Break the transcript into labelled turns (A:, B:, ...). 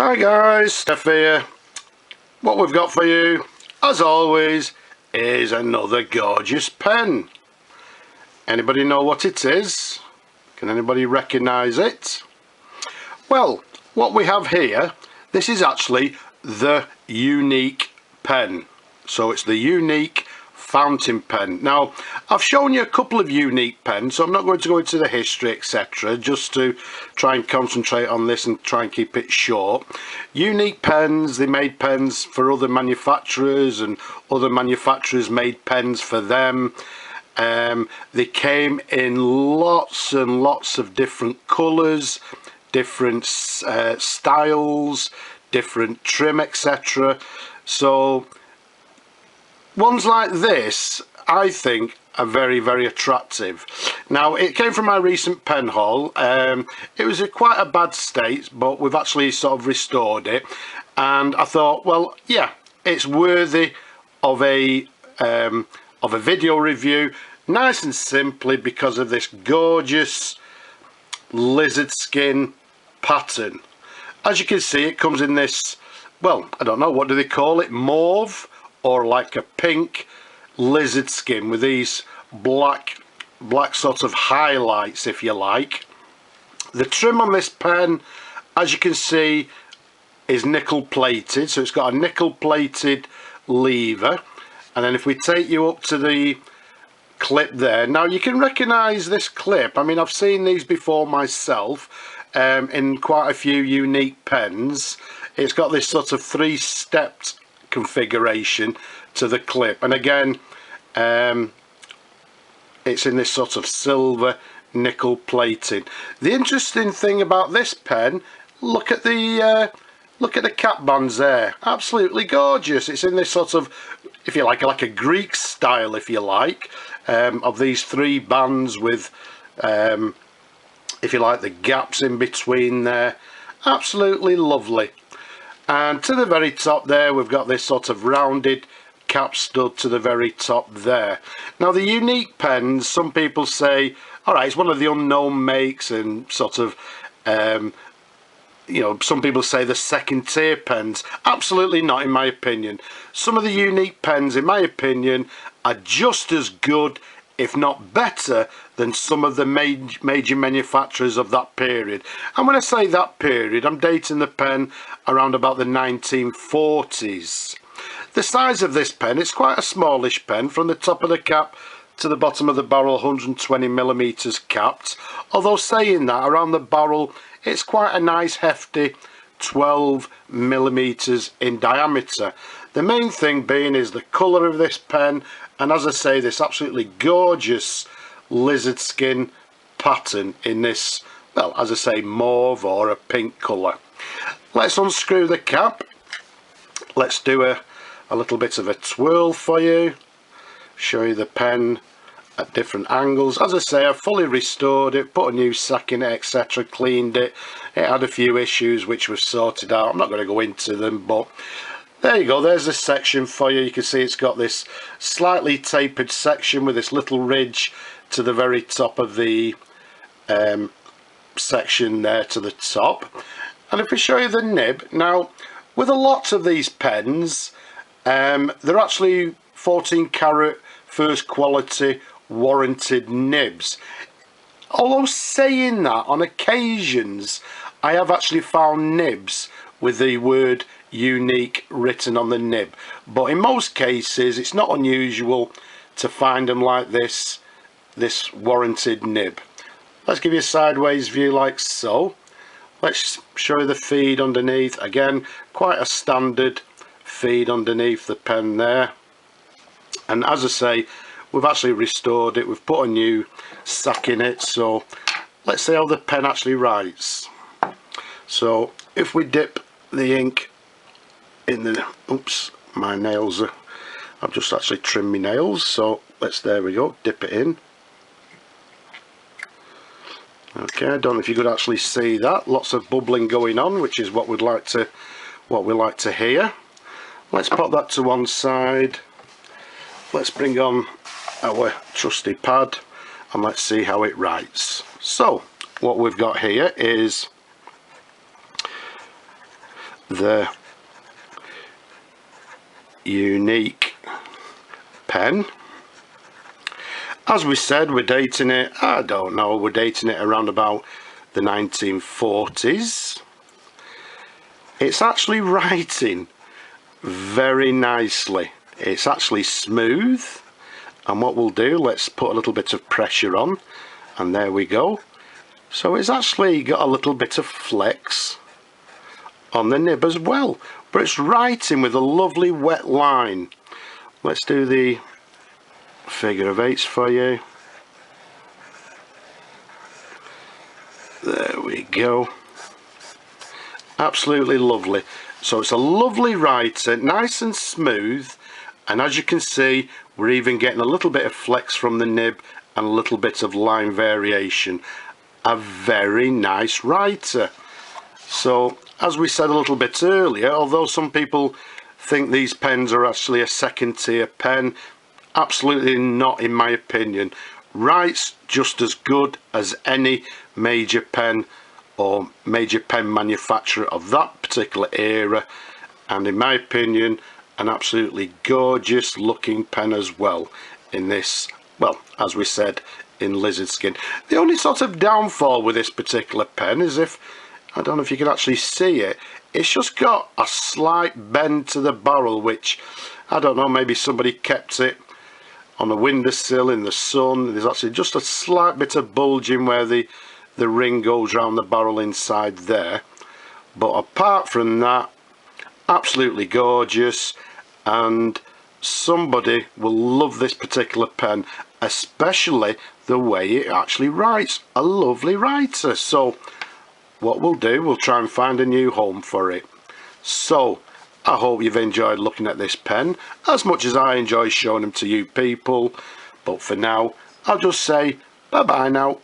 A: Hi guys, Steph here. What we've got for you, as always, is another gorgeous pen. Anybody know what it is? Can anybody recognise it? Well, what we have here, this is actually the Unique pen. So it's the Unique fountain pen. Now, I've shown you a couple of Unique pens, so I'm not going to go into the history, etc., just to try and concentrate on this and try and keep it short. Unique pens, they made pens for other manufacturers, and other manufacturers made pens for them. They came in lots and lots of different colours, different styles, different trim, etc. So ones like this, I think, are very, very attractive. Now, it came from my recent pen haul. It was in quite a bad state, but we've actually sort of restored it. And I thought, well, yeah, it's worthy of a video review, nice and simply because of this gorgeous lizard skin pattern. As you can see, it comes in this, well, I don't know, what do they call it, mauve, or like a pink lizard skin with these black sort of highlights, if you like. The trim on this pen, as you can see, is nickel plated, so it's got a nickel plated lever. And then if we take you up to the clip there, now you can recognize this clip. I mean, I've seen these before myself in quite a few Unique pens. It's got this sort of three-stepped configuration to the clip, and again it's in this sort of silver nickel plating. The interesting thing about this pen, look at the cap bands there, absolutely gorgeous. It's in this sort of, if you like a Greek style, if you like, of these three bands with if you like the gaps in between there. Absolutely lovely. And to the very top there, we've got this sort of rounded cap stud to the very top there. Now, the Unique pens, some people say, all right, it's one of the unknown makes, and sort of, you know, some people say the second tier pens. Absolutely not, in my opinion. Some of the Unique pens, in my opinion, are just as good, if not better, than some of the major manufacturers of that period. And when I say that period, I'm dating the pen around about the 1940s. The size of this pen, it's quite a smallish pen, from the top of the cap to the bottom of the barrel, 120mm capped. Although saying that, around the barrel, it's quite a nice hefty 12mm in diameter. The main thing being is the colour of this pen, and as I say, this absolutely gorgeous lizard skin pattern in this, well, as I say, mauve or a pink colour. Let's unscrew the cap. Let's do a little bit of a twirl for you, show you the pen at different angles. As I say, I've fully restored it, put a new sack in it, etc., cleaned it. It had a few issues which we've sorted out. I'm not going to go into them, but there you go, there's a section for you. You can see it's got this slightly tapered section with this little ridge to the very top of the section there to the top. And if we show you the nib, now with a lot of these pens, they're actually 14 karat first quality warranted nibs. Although saying that, on occasions I have actually found nibs with the word Unique written on the nib, but in most cases it's not unusual to find them like this warranted nib. Let's give you a sideways view like so. Let's show you the feed underneath. Again, quite a standard feed underneath the pen there. And as I say, we've actually restored it. We've put a new sack in it. So let's see how the pen actually writes. So if we dip the ink in the, oops, my nails are, I've just actually trimmed my nails. So there we go, dip it in. Okay, I don't know if you could actually see that. Lots of bubbling going on, which is what we like to hear. Let's put that to one side. Let's bring on our trusty pad and let's see how it writes. So what we've got here is the unique pen. As we said, we're dating it, I don't know, we're dating it around about the 1940s. It's actually writing very nicely. It's actually smooth, and what we'll do, let's put a little bit of pressure on, and there we go. So it's actually got a little bit of flex on the nib as well, but it's writing with a lovely wet line. Let's do the figure of eights for you. There we go. Absolutely lovely. So it's a lovely writer, nice and smooth, and as you can see, we're even getting a little bit of flex from the nib and a little bit of line variation. A very nice writer. So as we said a little bit earlier, although some people think these pens are actually a second tier pen, absolutely not in my opinion. Writes just as good as any major pen or major pen manufacturer of that particular era, and in my opinion an absolutely gorgeous looking pen as well in this, well, as we said, in lizard skin. The only sort of downfall with this particular pen is, if I don't know if you can actually see it, it's just got a slight bend to the barrel, which I don't know, maybe somebody kept it on a windowsill in the sun. There's actually just a slight bit of bulging where the ring goes around the barrel inside there, but apart from that, absolutely gorgeous, and somebody will love this particular pen, especially the way it actually writes. A lovely writer. So what we'll do, we'll try and find a new home for it. So I hope you've enjoyed looking at this pen as much as I enjoy showing them to you people, but for now I'll just say bye bye now.